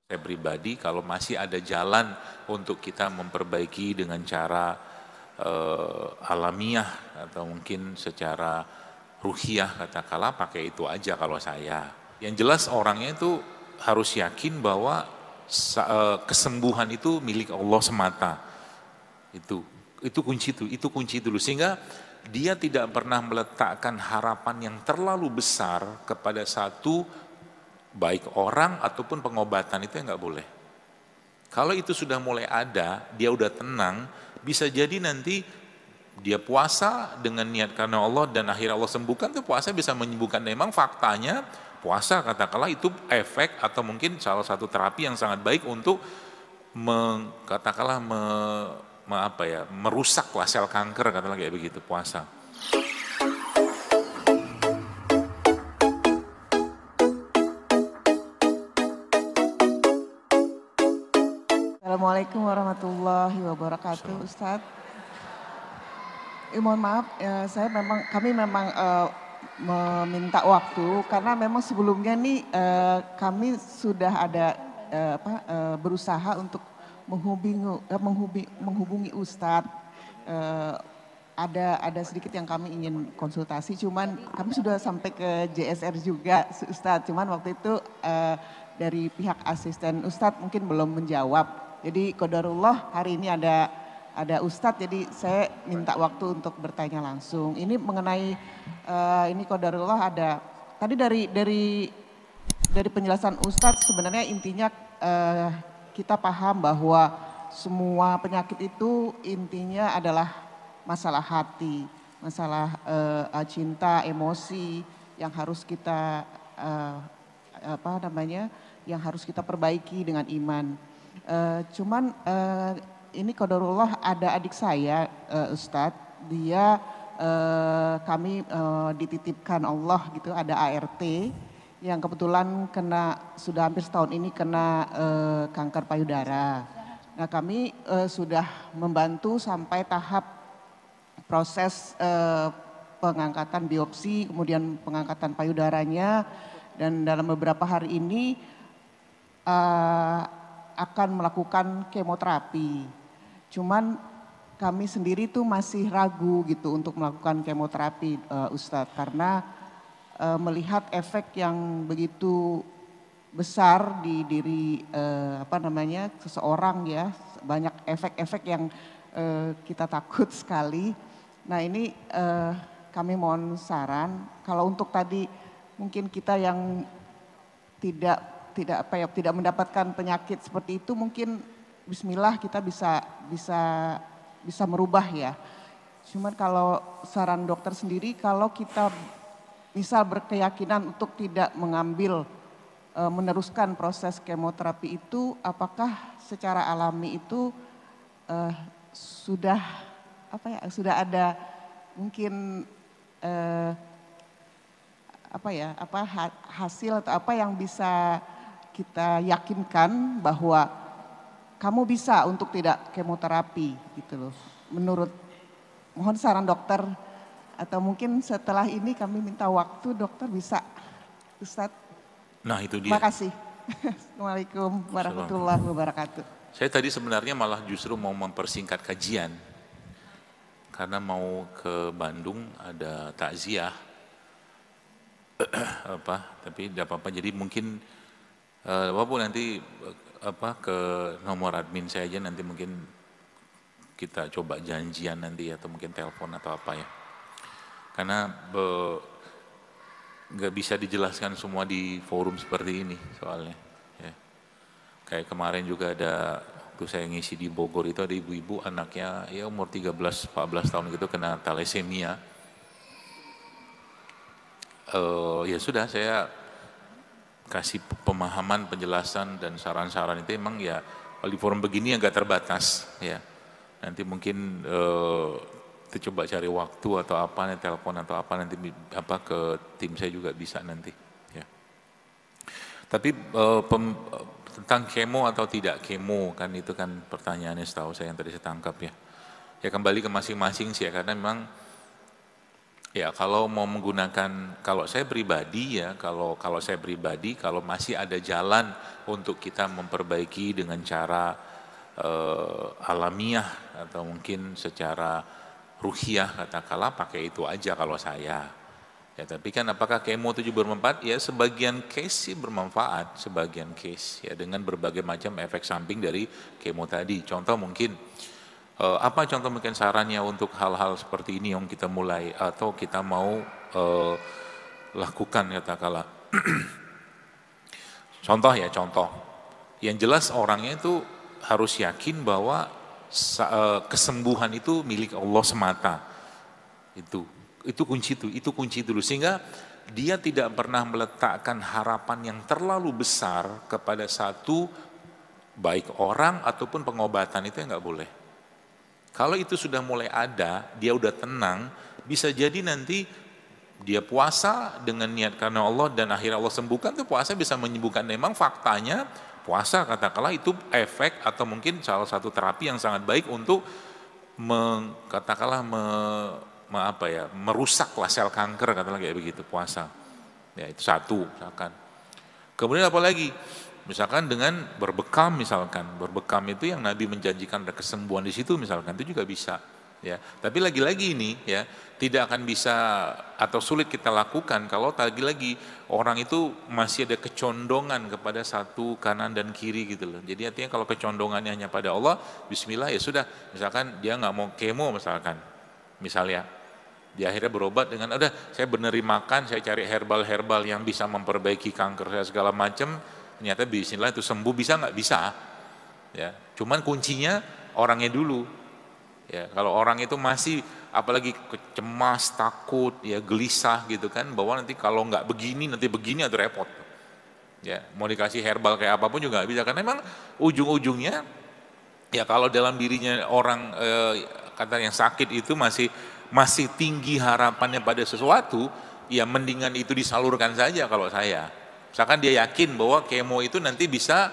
Saya pribadi kalau masih ada jalan untuk kita memperbaiki dengan cara alamiah atau mungkin secara ruhiyah katakanlah, pakai itu aja kalau saya. Yang jelas orangnya itu harus yakin bahwa kesembuhan itu milik Allah semata. Itu kunci dulu sehingga dia tidak pernah meletakkan harapan yang terlalu besar kepada satu, baik orang ataupun pengobatan, itu yang nggak boleh. Kalau itu sudah mulai ada, dia udah tenang, bisa jadi nanti dia puasa dengan niat karena Allah dan akhirnya Allah sembuhkan, tuh puasa bisa menyembuhkan. Memang faktanya puasa katakanlah itu efek atau mungkin salah satu terapi yang sangat baik untuk katakanlah merusaklah sel kanker, katakanlah kayak begitu puasa. Assalamualaikum warahmatullahi wabarakatuh, Ustadz. Mohon maaf, kami memang meminta waktu karena memang sebelumnya nih kami sudah ada berusaha untuk menghubungi Ustadz. Ada sedikit yang kami ingin konsultasi, cuman kami sudah sampai ke JSR juga, Ustadz. Cuman waktu itu dari pihak asisten Ustadz mungkin belum menjawab. Jadi qadarullah hari ini ada Ustadz, jadi saya minta waktu untuk bertanya langsung. Ini mengenai ini qadarullah ada. Tadi dari penjelasan Ustadz sebenarnya intinya kita paham bahwa semua penyakit itu intinya adalah masalah hati, masalah cinta, emosi yang harus kita yang harus kita perbaiki dengan iman. Cuman ini qadarullah ada adik saya Ustadz, dia kami dititipkan Allah gitu, ada ART yang kebetulan sudah hampir setahun ini kena kanker payudara. Nah kami sudah membantu sampai tahap proses pengangkatan biopsi, kemudian pengangkatan payudaranya, dan dalam beberapa hari ini akan melakukan kemoterapi. Cuman kami sendiri tuh masih ragu gitu untuk melakukan kemoterapi Ustadz, karena melihat efek yang begitu besar di diri seseorang ya, banyak efek-efek yang kita takut sekali. Nah ini kami mohon saran, kalau untuk tadi mungkin kita yang tidak mendapatkan penyakit seperti itu, mungkin bismillah kita bisa merubah ya. Cuman kalau saran dokter sendiri, kalau kita misal berkeyakinan untuk tidak meneruskan proses kemoterapi itu, apakah secara alami itu sudah ada mungkin hasil atau apa yang bisa kita yakinkan bahwa kamu bisa untuk tidak kemoterapi gitu loh. Mohon saran dokter, atau mungkin setelah ini kami minta waktu dokter bisa, Ustadz. Nah itu dia. Terima kasih. Assalamualaikum warahmatullahi wabarakatuh. Saya tadi sebenarnya malah justru mau mempersingkat kajian karena mau ke Bandung ada takziah tapi tidak apa-apa, jadi mungkin walaupun nanti ke nomor admin saya aja, nanti mungkin kita coba janjian nanti atau mungkin telepon atau apa ya, karena nggak bisa dijelaskan semua di forum seperti ini soalnya ya. Kayak kemarin juga ada waktu saya ngisi di Bogor itu, ada ibu-ibu anaknya ya umur 13-14 tahun gitu kena thalassemia. Ya sudah, saya kasih pemahaman, penjelasan dan saran-saran itu emang ya kalau di forum begini agak terbatas ya. Nanti mungkin kita coba cari waktu atau apa, telepon atau apa, nanti ke tim saya juga bisa nanti ya. Tapi tentang kemo atau tidak kemo kan itu kan pertanyaannya setahu saya yang tadi saya tangkap ya. Ya kembali ke masing-masing sih ya, karena memang Ya, kalau mau menggunakan, kalau saya pribadi ya, kalau saya pribadi, kalau masih ada jalan untuk kita memperbaiki dengan cara alamiah atau mungkin secara ruhiyah katakanlah, pakai itu aja kalau saya. Ya, tapi kan apakah kemo itu juga bermanfaat? Ya, sebagian case sih bermanfaat, sebagian case ya dengan berbagai macam efek samping dari kemo tadi. Contoh mungkin apa contoh mungkin sarannya untuk hal-hal seperti ini yang kita mulai atau kita mau lakukan katakanlah. Contoh ya, contoh. Yang jelas orangnya itu harus yakin bahwa kesembuhan itu milik Allah semata. Itu kunci dulu sehingga dia tidak pernah meletakkan harapan yang terlalu besar kepada satu baik orang ataupun pengobatan, itu yang nggak boleh. Kalau itu sudah mulai ada, dia udah tenang, bisa jadi nanti dia puasa dengan niat karena Allah dan akhirnya Allah sembuhkan, tuh puasa bisa menyembuhkan. Memang faktanya puasa katakanlah itu efek atau mungkin salah satu terapi yang sangat baik untuk katakanlah merusaklah sel kanker katakanlah kayak begitu puasa. Ya itu satu misalkan. Kemudian apa lagi? Misalkan dengan berbekam misalkan, berbekam itu yang Nabi menjanjikan ada kesembuhan di situ misalkan, itu juga bisa. Ya, tapi lagi-lagi ini ya tidak akan bisa atau sulit kita lakukan kalau lagi-lagi orang itu masih ada kecondongan kepada satu kanan dan kiri gitu loh. Jadi artinya kalau kecondongannya hanya pada Allah, Bismillah ya sudah. Misalkan dia nggak mau kemo misalnya, dia akhirnya berobat dengan udah saya benerin makan, saya cari herbal-herbal yang bisa memperbaiki kanker saya segala macam. Ternyata bismillah itu sembuh, bisa nggak? Bisa. Ya, cuman kuncinya orangnya dulu. Ya, kalau orang itu masih apalagi cemas, takut, ya gelisah gitu kan, bahwa nanti kalau nggak begini nanti begini atau repot. Ya, mau dikasih herbal kayak apapun juga nggak bisa karena memang ujung-ujungnya ya kalau dalam dirinya orang kata yang sakit itu masih tinggi harapannya pada sesuatu, ya mendingan itu disalurkan saja kalau saya. Misalkan dia yakin bahwa kemo itu nanti bisa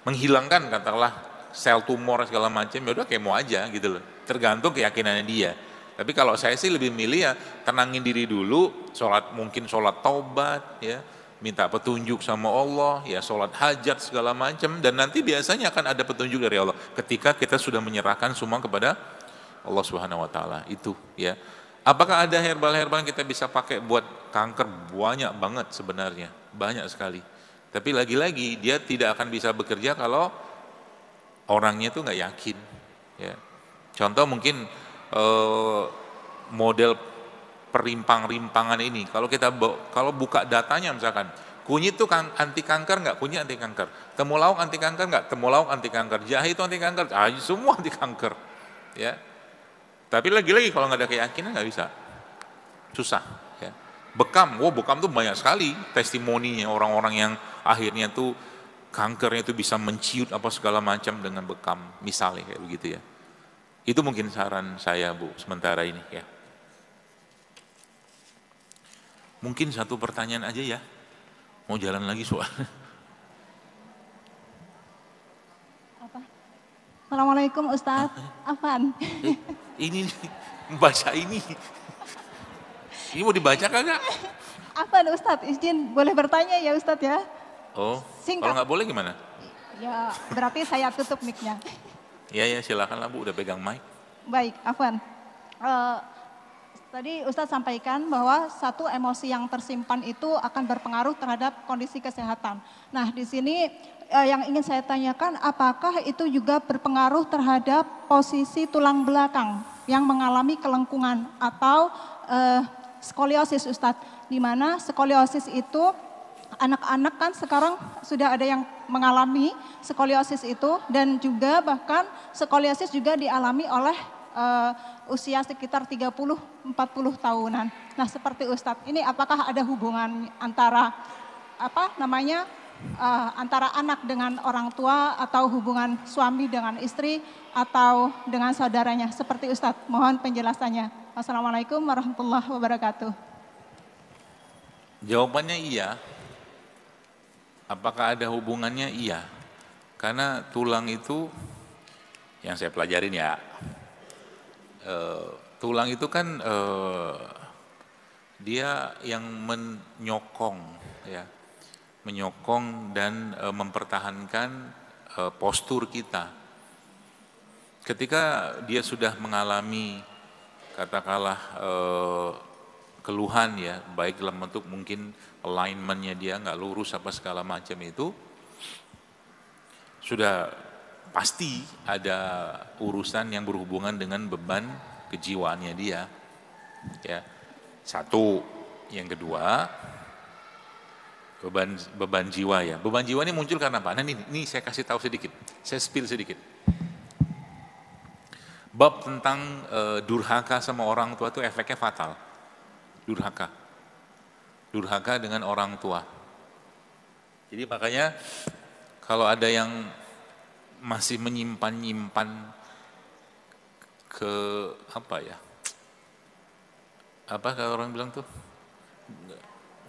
menghilangkan katakanlah sel tumor segala macam, ya udah kemo aja gitu loh. Tergantung keyakinannya dia. Tapi kalau saya sih lebih milih ya tenangin diri dulu, mungkin sholat taubat ya, minta petunjuk sama Allah, ya sholat hajat segala macam, dan nanti biasanya akan ada petunjuk dari Allah ketika kita sudah menyerahkan semua kepada Allah Subhanahu wa taala itu ya. Apakah ada herbal-herbal yang kita bisa pakai buat kanker? Banyak banget sebenarnya, banyak sekali. Tapi lagi-lagi dia tidak akan bisa bekerja kalau orangnya itu nggak yakin. Ya. Contoh mungkin model perimpang-rimpangan ini. Kalau buka datanya misalkan, kunyit itu anti kanker nggak? Kunyit anti kanker. Temulawak anti kanker nggak? Temulawak anti kanker. Jahe itu anti kanker. Semua anti kanker. Ya. Tapi lagi-lagi kalau nggak ada keyakinan nggak bisa, susah. Ya. Bekam tuh banyak sekali testimoninya orang-orang yang akhirnya tuh kankernya itu bisa menciut apa segala macam dengan bekam, misalnya kayak begitu ya. Itu mungkin saran saya Bu sementara ini ya. Mungkin satu pertanyaan aja ya, mau jalan lagi soal. Assalamualaikum Ustadz, Afan. Ini membaca ini mau dibaca kagak? Afan Ustadz, izin boleh bertanya ya Ustadz ya? Oh, Singkat. kalau nggak boleh gimana? Ya berarti saya tutup mic-nya. Iya silakan lah Bu, udah pegang mic. Baik, Afan. Tadi Ustadz sampaikan bahwa satu emosi yang tersimpan itu akan berpengaruh terhadap kondisi kesehatan. Nah di sini yang ingin saya tanyakan, apakah itu juga berpengaruh terhadap posisi tulang belakang yang mengalami kelengkungan atau skoliosis Ustadz, di mana skoliosis itu anak-anak kan sekarang sudah ada yang mengalami skoliosis itu, dan juga bahkan skoliosis juga dialami oleh usia sekitar 30-40 tahunan. Nah seperti Ustadz, ini apakah ada hubungan antara antara anak dengan orang tua atau hubungan suami dengan istri atau dengan saudaranya, seperti Ustadz? Mohon penjelasannya. Wassalamualaikum warahmatullahi wabarakatuh. Jawabannya iya. Apakah ada hubungannya? Iya. Karena tulang itu yang saya pelajarin ya, tulang itu kan dia yang menyokong, ya, menyokong dan mempertahankan postur kita. Ketika dia sudah mengalami katakanlah keluhan, ya, baik dalam bentuk mungkin alignmentnya dia nggak lurus apa segala macam, itu sudah pasti ada urusan yang berhubungan dengan beban kejiwaannya dia, ya. Satu, yang kedua beban jiwa, ya. Beban jiwa ini muncul karena apa? Nah, ini saya kasih tahu sedikit, saya spill sedikit. Bab tentang durhaka sama orang tua itu efeknya fatal. Durhaka dengan orang tua. Jadi makanya kalau ada yang masih menyimpan ke apa ya? Apa kalau orang bilang tuh?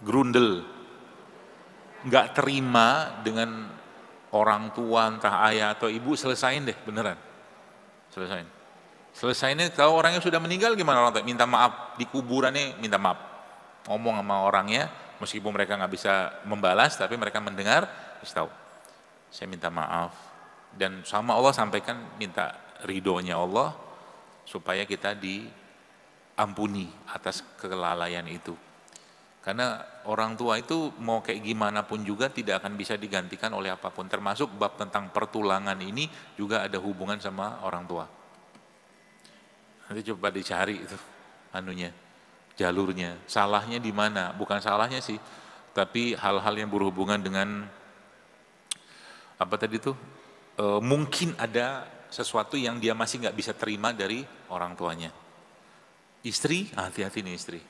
Grundel. Nggak terima dengan orang tua, entah ayah atau ibu, selesain deh, beneran. Selesainya kalau orangnya sudah meninggal gimana orang tua? Minta maaf di kuburannya, minta maaf. Ngomong sama orangnya, meskipun mereka nggak bisa membalas, tapi mereka mendengar, terus tahu. Saya minta maaf. Dan sama Allah sampaikan, minta ridhonya Allah, supaya kita diampuni atas kelalaian itu. Karena orang tua itu mau kayak gimana pun juga tidak akan bisa digantikan oleh apapun. Termasuk bab tentang pertulangan ini juga ada hubungan sama orang tua. Nanti coba dicari itu anunya, jalurnya, salahnya di mana? Bukan salahnya sih, tapi hal-hal yang berhubungan dengan apa tadi tuh? Mungkin ada sesuatu yang dia masih nggak bisa terima dari orang tuanya. Istri, hati-hati nih istri.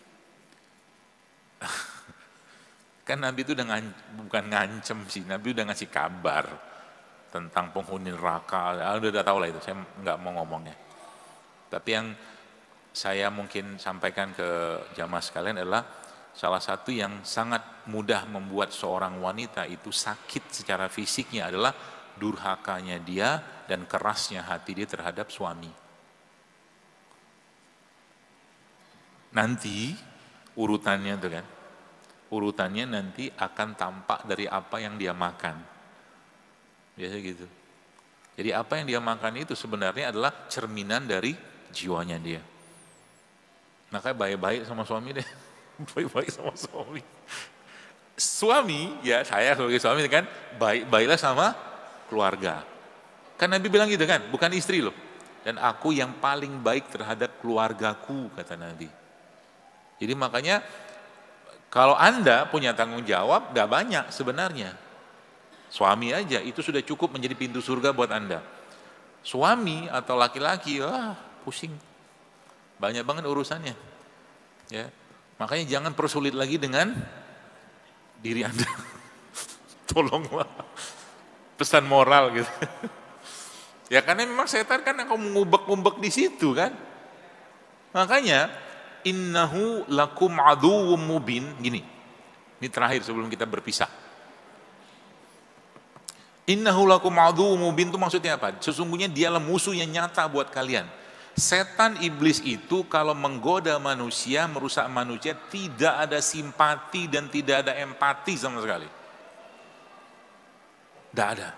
Kan Nabi itu bukan ngancem sih, Nabi udah ngasih kabar tentang penghuni neraka. Udah tahu lah itu, saya nggak mau ngomongnya. Tapi yang saya mungkin sampaikan ke jamaah sekalian adalah salah satu yang sangat mudah membuat seorang wanita itu sakit secara fisiknya adalah durhakanya dia dan kerasnya hati dia terhadap suami. Nanti urutannya tuh kan, urutannya nanti akan tampak dari apa yang dia makan. Biasa gitu. Jadi apa yang dia makan itu sebenarnya adalah cerminan dari jiwanya dia. Makanya baik-baik sama suami deh. Baik-baik sama suami. Suami, ya saya sebagai suami kan, baik-baiklah sama keluarga. Kan Nabi bilang gitu kan, bukan istri loh. Dan aku yang paling baik terhadap keluargaku, kata Nabi. Jadi makanya kalau Anda punya tanggung jawab, gak banyak sebenarnya. Suami aja, itu sudah cukup menjadi pintu surga buat Anda. Suami atau laki-laki, pusing. Banyak banget urusannya. Ya. Makanya jangan persulit lagi dengan diri Anda. Tolonglah. Pesan moral gitu. Ya karena memang setan kan akan mengubek-ubek di situ kan. Makanya innahu lakum aduwwum mubin, gini. Ini terakhir sebelum kita berpisah. Innahu lakum aduwwum mubin itu maksudnya apa? Sesungguhnya dialah musuh yang nyata buat kalian. Setan iblis itu kalau menggoda manusia, merusak manusia, tidak ada simpati dan tidak ada empati sama sekali. Tidak ada.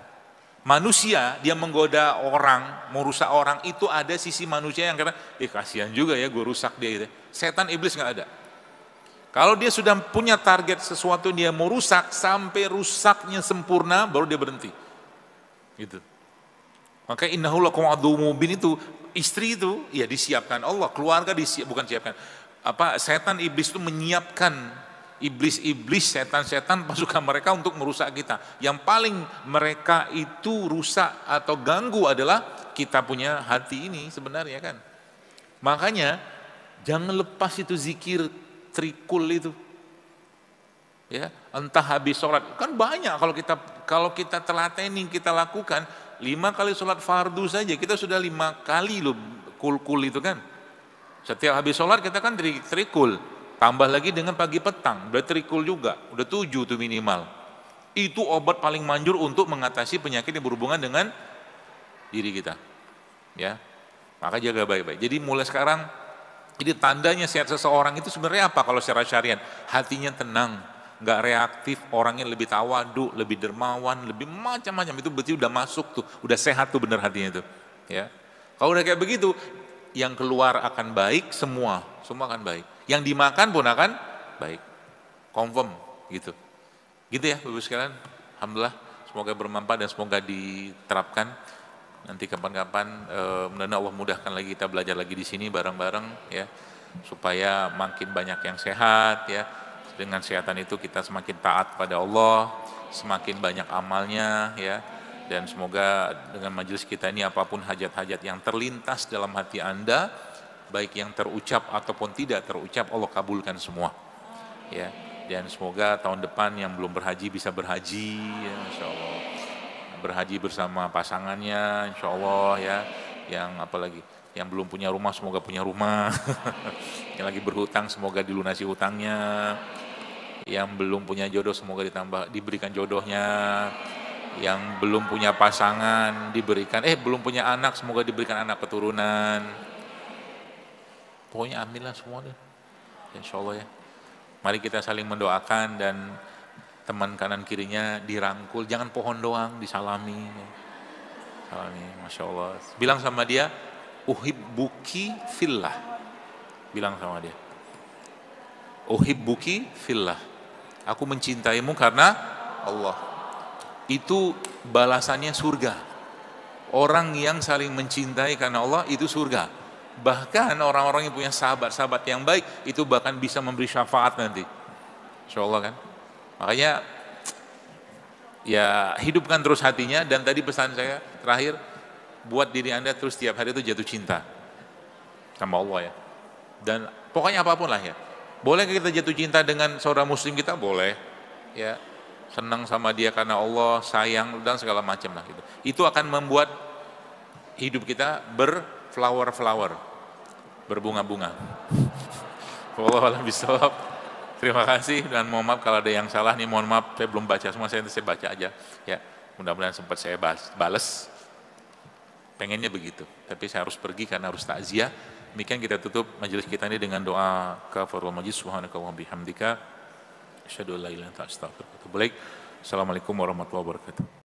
Manusia dia menggoda orang, merusak orang, itu ada sisi manusia yang kata, kasihan juga ya gue rusak dia gitu. Setan iblis nggak ada. Kalau dia sudah punya target sesuatu dia mau rusak, sampai rusaknya sempurna baru dia berhenti. Gitu. Maka innahu lakum aduwwum mubin itu, istri itu ya disiapkan Allah, keluarga bukan siapkan. Setan iblis itu menyiapkan iblis-iblis, setan-setan pasukan mereka untuk merusak kita. Yang paling mereka itu rusak atau ganggu adalah kita punya hati ini sebenarnya kan. Makanya jangan lepas itu zikir trikul itu. Ya, entah habis sholat, kan banyak kalau kita telatenin, kita lakukan 5 kali sholat fardu saja, kita sudah 5 kali loh kul itu kan. Setiap habis sholat kita kan trikul, tambah lagi dengan pagi petang, udah trikul juga, udah 7 tuh minimal. Itu obat paling manjur untuk mengatasi penyakit yang berhubungan dengan diri kita. Ya, maka jaga baik-baik. Jadi mulai sekarang Jadi tandanya sehat seseorang itu sebenarnya apa kalau secara syariat? Hatinya tenang, nggak reaktif, orangnya lebih tawadu, lebih dermawan, lebih macam-macam. Itu berarti udah masuk tuh, udah sehat tuh bener hatinya itu. Ya, kalau udah kayak begitu, yang keluar akan baik, semua akan baik. Yang dimakan pun akan baik, confirm gitu. Gitu ya, Bapak sekalian. Alhamdulillah, semoga bermanfaat dan semoga diterapkan. Nanti kapan-kapan mudah-mudahan Allah mudahkan lagi kita belajar lagi di sini bareng-bareng ya, supaya makin banyak yang sehat ya. Dengan kesehatan itu kita semakin taat pada Allah, semakin banyak amalnya ya. Dan semoga dengan majelis kita ini apapun hajat-hajat yang terlintas dalam hati Anda, baik yang terucap ataupun tidak terucap, Allah kabulkan semua. Ya. Dan semoga tahun depan yang belum berhaji bisa berhaji ya, insyaallah. Berhaji bersama pasangannya, insya Allah ya. Yang apalagi, yang belum punya rumah semoga punya rumah. Yang lagi berhutang semoga dilunasi hutangnya. Yang belum punya jodoh semoga diberikan jodohnya. Yang belum punya pasangan belum punya anak semoga diberikan anak keturunan. Pokoknya amin lah semua deh. Insya Allah ya. Mari kita saling mendoakan dan teman kanan kirinya dirangkul, jangan pohon doang, disalami. Salami, Masya Allah. Bilang sama dia, uhibbuki fillah. Bilang sama dia, uhibbuki fillah. Aku mencintaimu karena Allah. Itu balasannya surga. Orang yang saling mencintai karena Allah itu surga. Bahkan orang-orang yang punya sahabat-sahabat yang baik, itu bahkan bisa memberi syafaat nanti. Insya Allah kan. Makanya ya hidupkan terus hatinya, dan tadi pesan saya terakhir, buat diri Anda terus tiap hari itu jatuh cinta sama Allah ya. Dan pokoknya apapun lah ya. Boleh kita jatuh cinta dengan saudara muslim kita? Boleh. Ya. Senang sama dia karena Allah, sayang dan segala macam lah gitu. Itu akan membuat hidup kita berflower-flower, berbunga-bunga. Wallahu a'lam bishawab. Terima kasih dan mohon maaf kalau ada yang salah nih, mohon maaf saya belum baca semua, saya baca aja ya, mudah-mudahan sempat saya bales. Pengennya begitu, tapi saya harus pergi karena harus takziah. Demikian kita tutup majelis kita ini dengan doa kafarul majlis, subhanaka wa bihamdika asyhadu an la ilaha illa anta astaghfiruka wa atubu ilaik. Assalamualaikum warahmatullahi wabarakatuh.